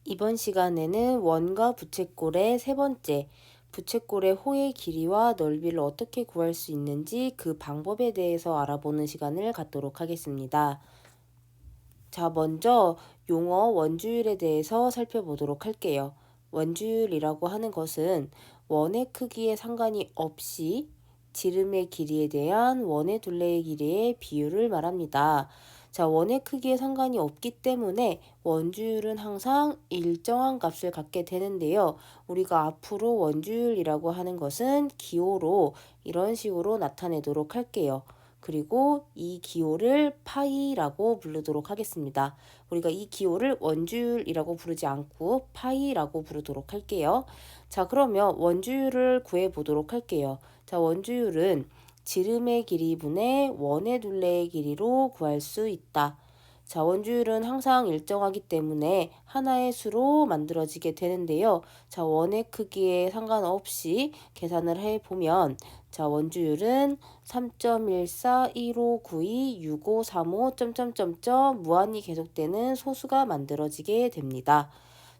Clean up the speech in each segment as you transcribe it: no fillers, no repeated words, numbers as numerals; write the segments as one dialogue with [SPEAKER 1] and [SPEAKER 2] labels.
[SPEAKER 1] 이번 시간에는 원과 부채꼴의 세 번째, 부채꼴의 호의 길이와 넓이를 어떻게 구할 수 있는지 그 방법에 대해서 알아보는 시간을 갖도록 하겠습니다. 자, 먼저 용어 원주율에 대해서 살펴보도록 할게요. 원주율이라고 하는 것은 원의 크기에 상관이 없이 지름의 길이에 대한 원의 둘레의 길이의 비율을 말합니다. 자, 원의 크기에 상관이 없기 때문에 원주율은 항상 일정한 값을 갖게 되는데요. 우리가 앞으로 원주율이라고 하는 것은 기호로 이런 식으로 나타내도록 할게요. 그리고 이 기호를 파이라고 부르도록 하겠습니다. 우리가 이 기호를 원주율이라고 부르지 않고 파이라고 부르도록 할게요. 자, 그러면 원주율을 구해 보도록 할게요. 자, 원주율은 지름의 길이분의 원의 둘레의 길이로 구할 수 있다. 자, 원주율은 항상 일정하기 때문에 하나의 수로 만들어지게 되는데요. 자, 원의 크기에 상관없이 계산을 해보면 자, 원주율은 3.1415926535 점점점점 무한히 계속되는 소수가 만들어지게 됩니다.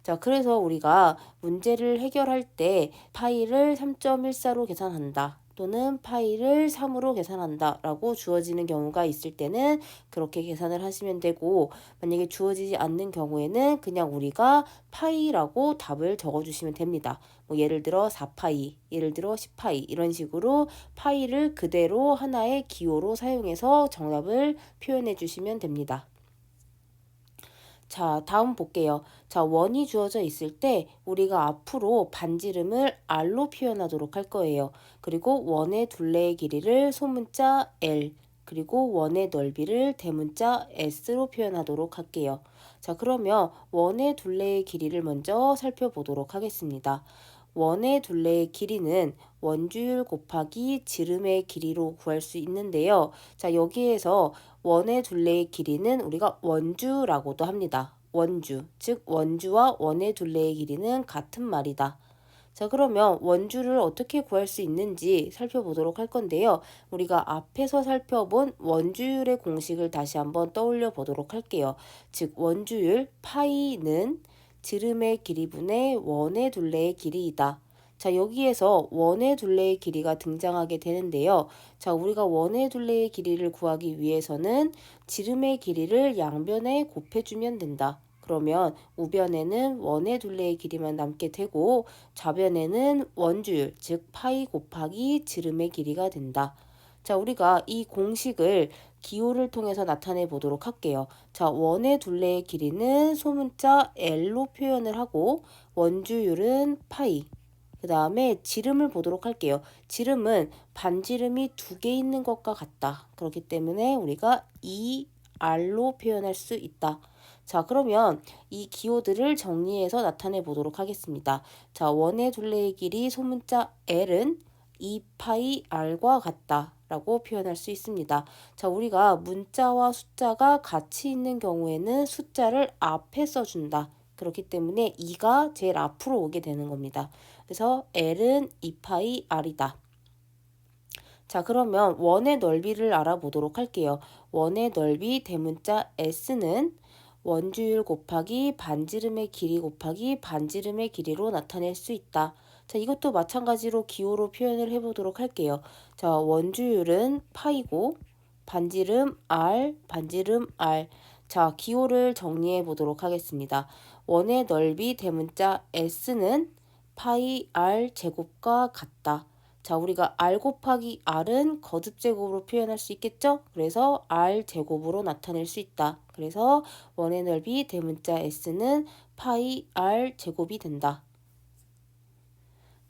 [SPEAKER 1] 자, 그래서 우리가 문제를 해결할 때 파이를 3.14로 계산한다. 또는 파이를 3으로 계산한다 라고 주어지는 경우가 있을 때는 그렇게 계산을 하시면 되고, 만약에 주어지지 않는 경우에는 그냥 우리가 파이라고 답을 적어주시면 됩니다. 뭐 예를 들어 4파이, 예를 들어 10파이 이런 식으로 파이를 그대로 하나의 기호로 사용해서 정답을 표현해 주시면 됩니다. 자, 다음 볼게요. 자, 원이 주어져 있을 때 우리가 앞으로 반지름을 r로 표현하도록 할 거예요. 그리고 원의 둘레의 길이를 소문자 L, 그리고 원의 넓이를 대문자 S로 표현하도록 할게요. 자, 그러면 원의 둘레의 길이를 먼저 살펴보도록 하겠습니다. 원의 둘레의 길이는 원주율 곱하기 지름의 길이로 구할 수 있는데요. 자, 여기에서 원의 둘레의 길이는 우리가 원주라고도 합니다. 원주, 즉 원주와 원의 둘레의 길이는 같은 말이다. 자, 그러면 원주를 어떻게 구할 수 있는지 살펴보도록 할 건데요. 우리가 앞에서 살펴본 원주율의 공식을 다시 한번 떠올려 보도록 할게요. 즉 원주율 파이는 지름의 길이분의 원의 둘레의 길이이다. 자, 여기에서 원의 둘레의 길이가 등장하게 되는데요. 자, 우리가 원의 둘레의 길이를 구하기 위해서는 지름의 길이를 양변에 곱해주면 된다. 그러면 우변에는 원의 둘레의 길이만 남게 되고 좌변에는 원주율, 즉 파이 곱하기 지름의 길이가 된다. 자, 우리가 이 공식을 기호를 통해서 나타내 보도록 할게요. 자, 원의 둘레의 길이는 소문자 L로 표현을 하고 원주율은 파이. 그 다음에 지름을 보도록 할게요. 지름은 반지름이 두 개 있는 것과 같다. 그렇기 때문에 우리가 2R로 표현할 수 있다. 자, 그러면 이 기호들을 정리해서 나타내 보도록 하겠습니다. 자, 원의 둘레의 길이 소문자 L은 2파이 R과 같다 라고 표현할 수 있습니다. 자, 우리가 문자와 숫자가 같이 있는 경우에는 숫자를 앞에 써준다. 그렇기 때문에 2가 제일 앞으로 오게 되는 겁니다. 그래서 L은 2파이 R이다. 자, 그러면 원의 넓이를 알아보도록 할게요. 원의 넓이 대문자 S는 원주율 곱하기 반지름의 길이 곱하기 반지름의 길이로 나타낼 수 있다. 자, 이것도 마찬가지로 기호로 표현을 해보도록 할게요. 자, 원주율은 파이고 반지름 R, 반지름 R. 자, 기호를 정리해 보도록 하겠습니다. 원의 넓이 대문자 S는 파이 R 제곱과 같다. 자, 우리가 R 곱하기 R은 거듭제곱으로 표현할 수 있겠죠? 그래서 R 제곱으로 나타낼 수 있다. 그래서 원의 넓이 대문자 S는 파이 R 제곱이 된다.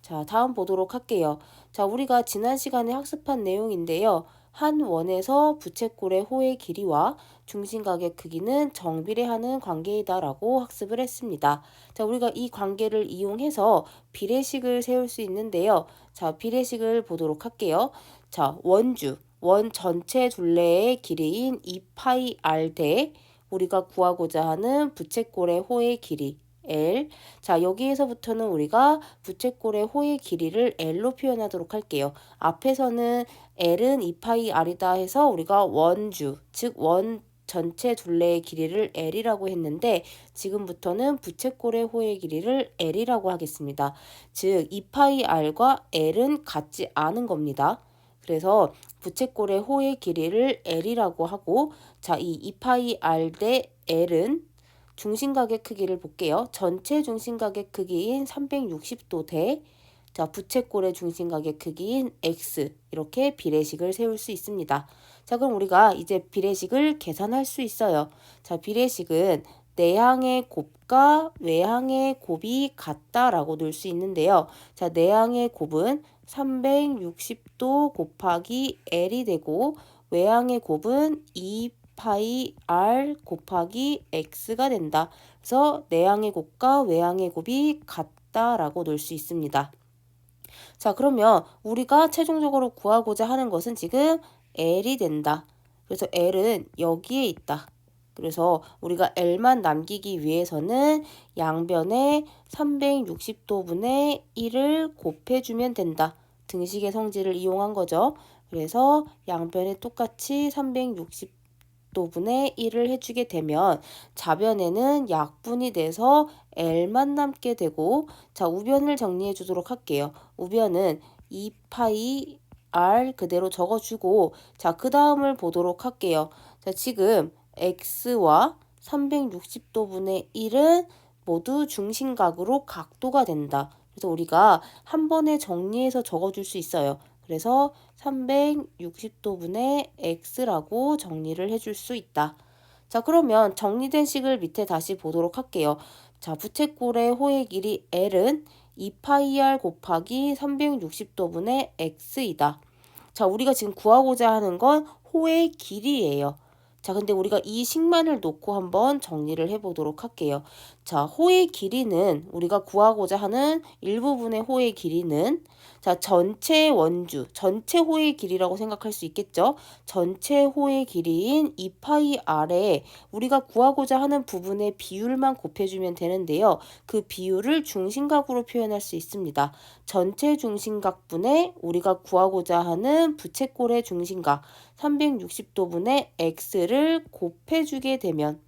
[SPEAKER 1] 자, 다음 보도록 할게요. 자, 우리가 지난 시간에 학습한 내용인데요. 한 원에서 부채꼴의 호의 길이와 중심각의 크기는 정비례하는 관계이다라고 학습을 했습니다. 자, 우리가 이 관계를 이용해서 비례식을 세울 수 있는데요. 자, 비례식을 보도록 할게요. 자, 원 전체 둘레의 길이인 2파이 r 대 우리가 구하고자 하는 부채꼴의 호의 길이 L. 자, 여기에서부터는 우리가 부채꼴의 호의 길이를 L로 표현하도록 할게요. 앞에서는 L은 2파이 R이다 해서 우리가 원주, 즉 전체 둘레의 길이를 L이라고 했는데 지금부터는 부채꼴의 호의 길이를 L이라고 하겠습니다. 즉 2파이 R과 L은 같지 않은 겁니다. 그래서 부채꼴의 호의 길이를 L이라고 하고 자, 이 2파이 R 대 L은 중심각의 크기를 볼게요. 전체 중심각의 크기인 360도 대 자, 부채꼴의 중심각의 크기인 x 이렇게 비례식을 세울 수 있습니다. 자, 그럼 우리가 이제 비례식을 계산할 수 있어요. 자, 비례식은 내항의 곱과 외항의 곱이 같다라고 놓을 수 있는데요. 자, 내항의 곱은 360도 곱하기 L이 되고 외항의 곱은 2파이 R 곱하기 X가 된다. 그래서 내항의 곱과 외항의 곱이 같다라고 놓을 수 있습니다. 자, 그러면 우리가 최종적으로 구하고자 하는 것은 지금 L이 된다. 그래서 L은 여기에 있다. 그래서 우리가 L만 남기기 위해서는 양변에 360도분의 1을 곱해주면 된다. 등식의 성질을 이용한 거죠. 그래서 양변에 똑같이 360도분의 1을 해주게 되면 좌변에는 약분이 돼서 L만 남게 되고 자, 우변을 정리해 주도록 할게요. 우변은 2파이 R 그대로 적어주고 자, 그 다음을 보도록 할게요. 자, 지금 X와 360도분의 1은 모두 중심각으로 각도가 된다. 그래서 우리가 한 번에 정리해서 적어줄 수 있어요. 그래서 360도분의 X라고 정리를 해줄 수 있다. 자, 그러면 정리된 식을 밑에 다시 보도록 할게요. 자, 부채꼴의 호의 길이 L은 2파이 R 곱하기 360도분의 X이다. 자, 우리가 지금 구하고자 하는 건 호의 길이예요. 자, 근데 우리가 이 식만을 놓고 한번 정리를 해보도록 할게요. 자, 호의 길이는 우리가 구하고자 하는 일부분의 호의 길이는 자, 전체 원주, 전체 호의 길이라고 생각할 수 있겠죠? 전체 호의 길이인 2파이 R에 우리가 구하고자 하는 부분의 비율만 곱해주면 되는데요. 그 비율을 중심각으로 표현할 수 있습니다. 전체 중심각분의 우리가 구하고자 하는 부채꼴의 중심각 360도분의 x를 곱해주게 되면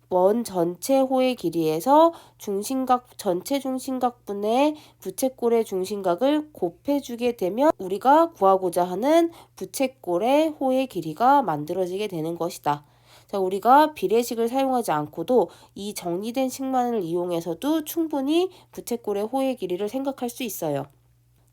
[SPEAKER 1] 원 전체 호의 길이에서 중심각 전체 중심각분의 부채꼴의 중심각을 곱해주게 되면 우리가 구하고자 하는 부채꼴의 호의 길이가 만들어지게 되는 것이다. 자, 우리가 비례식을 사용하지 않고도 이 정리된 식만을 이용해서도 충분히 부채꼴의 호의 길이를 생각할 수 있어요.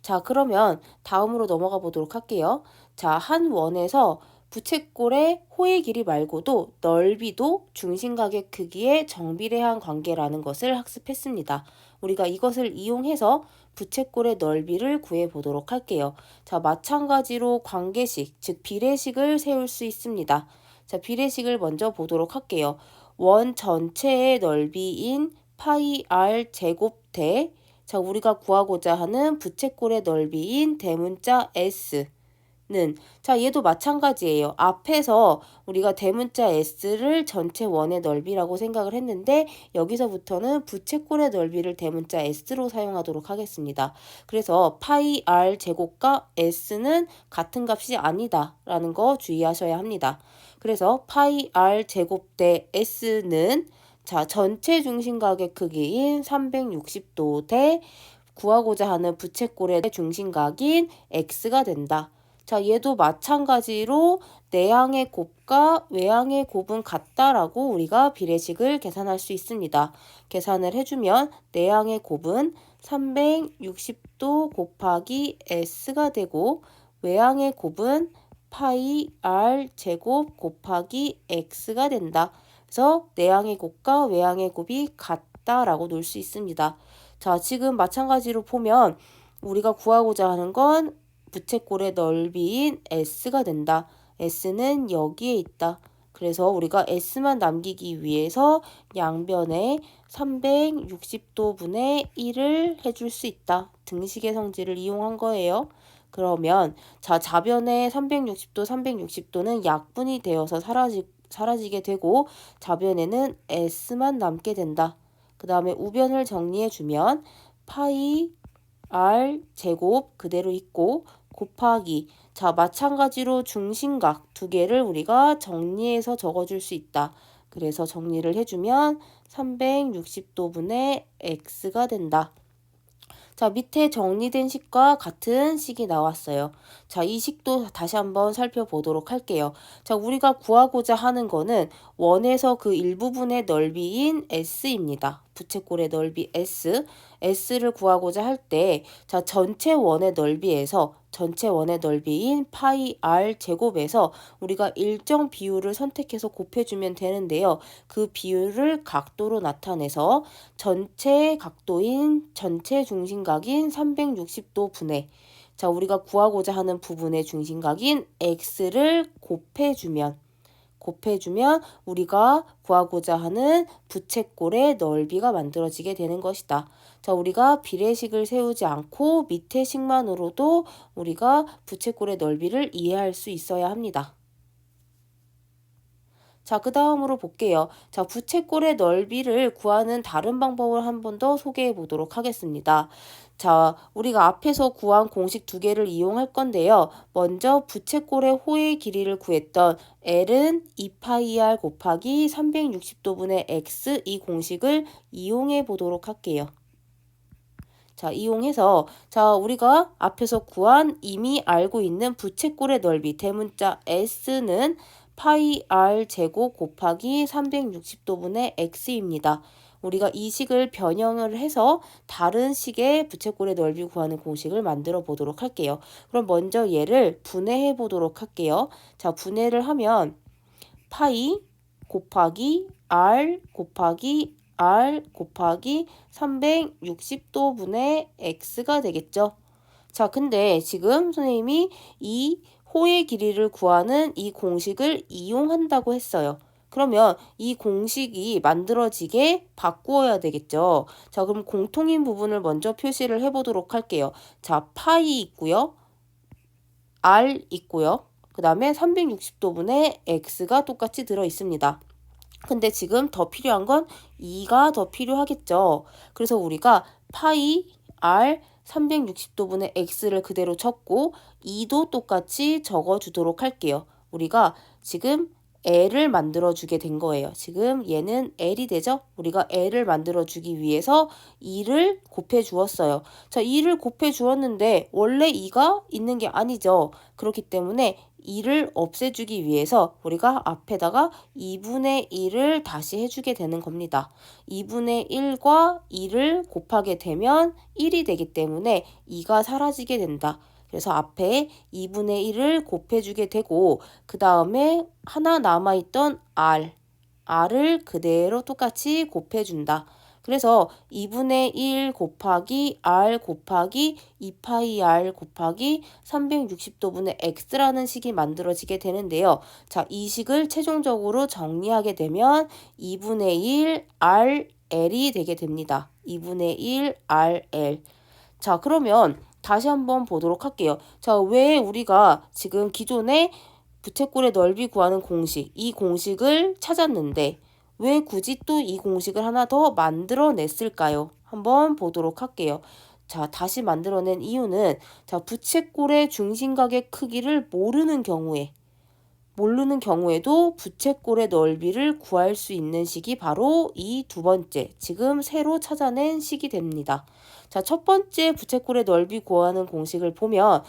[SPEAKER 1] 자, 그러면 다음으로 넘어가 보도록 할게요. 자, 한 원에서 부채꼴의 호의 길이 말고도 넓이도 중심각의 크기에 정비례한 관계라는 것을 학습했습니다. 우리가 이것을 이용해서 부채꼴의 넓이를 구해 보도록 할게요. 자, 마찬가지로 관계식, 즉 비례식을 세울 수 있습니다. 자, 비례식을 먼저 보도록 할게요. 원 전체의 넓이인 파이 R 제곱 대 자, 우리가 구하고자 하는 부채꼴의 넓이인 대문자 S는 자, 얘도 마찬가지예요. 앞에서 우리가 대문자 S를 전체 원의 넓이라고 생각을 했는데 여기서부터는 부채꼴의 넓이를 대문자 S로 사용하도록 하겠습니다. 그래서 파이 R 제곱과 S는 같은 값이 아니다 라는 거 주의하셔야 합니다. 그래서 파이 R 제곱 대 S는 자, 전체 중심각의 크기인 360도 대 구하고자 하는 부채꼴의 중심각인 x가 된다. 자, 얘도 마찬가지로 내항의 곱과 외항의 곱은 같다라고 우리가 비례식을 계산할 수 있습니다. 계산을 해주면 내항의 곱은 360도 곱하기 s가 되고 외항의 곱은 파이 r 제곱 곱하기 x가 된다. 그래서 내항의 곱과 외항의 곱이 같다라고 놓을 수 있습니다. 자, 지금 마찬가지로 보면 우리가 구하고자 하는 건 부채꼴의 넓이인 S가 된다. S는 여기에 있다. 그래서 우리가 S만 남기기 위해서 양변에 360도분의 1을 해줄 수 있다. 등식의 성질을 이용한 거예요. 그러면 자, 좌변에 360도, 360도는 약분이 되어서 사라지게 되고 좌변에는 S만 남게 된다. 그 다음에 우변을 정리해주면 파이 R 제곱 그대로 있고 곱하기. 자, 마찬가지로 중심각 두 개를 우리가 정리해서 적어줄 수 있다. 그래서 정리를 해주면 360도분의 x가 된다. 자, 밑에 정리된 식과 같은 식이 나왔어요. 자, 이 식도 다시 한번 살펴보도록 할게요. 자, 우리가 구하고자 하는 거는 원에서 그 일부분의 넓이인 S입니다. 부채꼴의 넓이 S. S를 구하고자 할 때, 자, 전체 원의 넓이인 파이 R 제곱에서 우리가 일정 비율을 선택해서 곱해주면 되는데요. 그 비율을 각도로 나타내서 전체 각도인 전체 중심각인 360도 분의, 자, 우리가 구하고자 하는 부분의 중심각인 x를 곱해주면 우리가 구하고자 하는 부채꼴의 넓이가 만들어지게 되는 것이다. 자, 우리가 비례식을 세우지 않고 밑에 식만으로도 우리가 부채꼴의 넓이를 이해할 수 있어야 합니다. 자, 그 다음으로 볼게요. 자, 부채꼴의 넓이를 구하는 다른 방법을 한 번 더 소개해 보도록 하겠습니다. 자, 우리가 앞에서 구한 공식 두 개를 이용할 건데요. 먼저 부채꼴의 호의 길이를 구했던 L은 2파이r 곱하기 360도분의 x 이 공식을 이용해 보도록 할게요. 자, 이용해서 자, 우리가 앞에서 구한 이미 알고 있는 부채꼴의 넓이 대문자 S는 파이 r 제곱 곱하기 360도분의 x입니다. 우리가 이 식을 변형을 해서 다른 식의 부채꼴의 넓이 구하는 공식을 만들어 보도록 할게요. 그럼 먼저 얘를 분해해 보도록 할게요. 자, 분해를 하면 파이 곱하기 r 곱하기 r 곱하기 360도분의 x가 되겠죠. 자, 근데 지금 선생님이 이 호의 길이를 구하는 이 공식을 이용한다고 했어요. 그러면 이 공식이 만들어지게 바꾸어야 되겠죠. 자, 그럼 공통인 부분을 먼저 표시를 해보도록 할게요. 자, 파이 있고요. r 있고요. 그 다음에 360도분의 x가 똑같이 들어있습니다. 근데 지금 더 필요한 건 2가 더 필요하겠죠. 그래서 우리가 파이 r 360도분의 x를 그대로 적고 2도 똑같이 적어주도록 할게요. 우리가 지금 L을 만들어주게 된 거예요. 지금 얘는 L이 되죠? 우리가 L을 만들어주기 위해서 2를 곱해 주었어요. 자, 2를 곱해 주었는데 원래 2가 있는 게 아니죠. 그렇기 때문에 2를 없애주기 위해서 우리가 앞에다가 2분의 1을 다시 해주게 되는 겁니다. 2분의 1과 2를 곱하게 되면 1이 되기 때문에 2가 사라지게 된다. 그래서 앞에 2분의 1을 곱해주게 되고 그 다음에 하나 남아있던 r을 그대로 똑같이 곱해준다. 그래서 2분의 1 곱하기 r 곱하기 2파이 r 곱하기 360도분의 x라는 식이 만들어지게 되는데요. 자, 이 식을 최종적으로 정리하게 되면 2분의 1 rl이 되게 됩니다. 2분의 1 rl. 자, 그러면 다시 한번 보도록 할게요. 자, 왜 우리가 지금 기존의 부채꼴의 넓이 구하는 공식, 이 공식을 찾았는데 왜 굳이 또 이 공식을 하나 더 만들어냈을까요? 한번 보도록 할게요. 자, 다시 만들어낸 이유는 자, 부채꼴의 중심각의 크기를 모르는 경우에도 부채꼴의 넓이를 구할 수 있는 식이 바로 이 두 번째, 지금 새로 찾아낸 식이 됩니다. 자, 첫 번째 부채꼴의 넓이 구하는 공식을 보면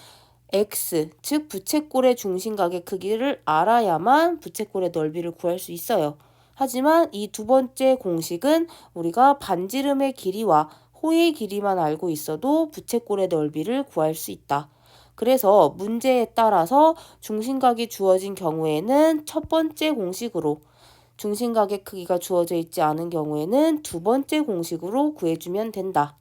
[SPEAKER 1] x, 즉 부채꼴의 중심각의 크기를 알아야만 부채꼴의 넓이를 구할 수 있어요. 하지만 이 두 번째 공식은 우리가 반지름의 길이와 호의 길이만 알고 있어도 부채꼴의 넓이를 구할 수 있다. 그래서 문제에 따라서 중심각이 주어진 경우에는 첫 번째 공식으로, 중심각의 크기가 주어져 있지 않은 경우에는 두 번째 공식으로 구해주면 된다.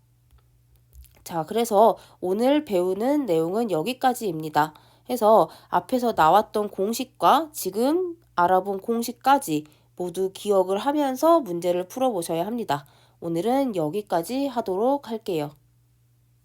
[SPEAKER 1] 자, 그래서 오늘 배우는 내용은 여기까지입니다. 해서 앞에서 나왔던 공식과 지금 알아본 공식까지 모두 기억을 하면서 문제를 풀어보셔야 합니다. 오늘은 여기까지 하도록 할게요.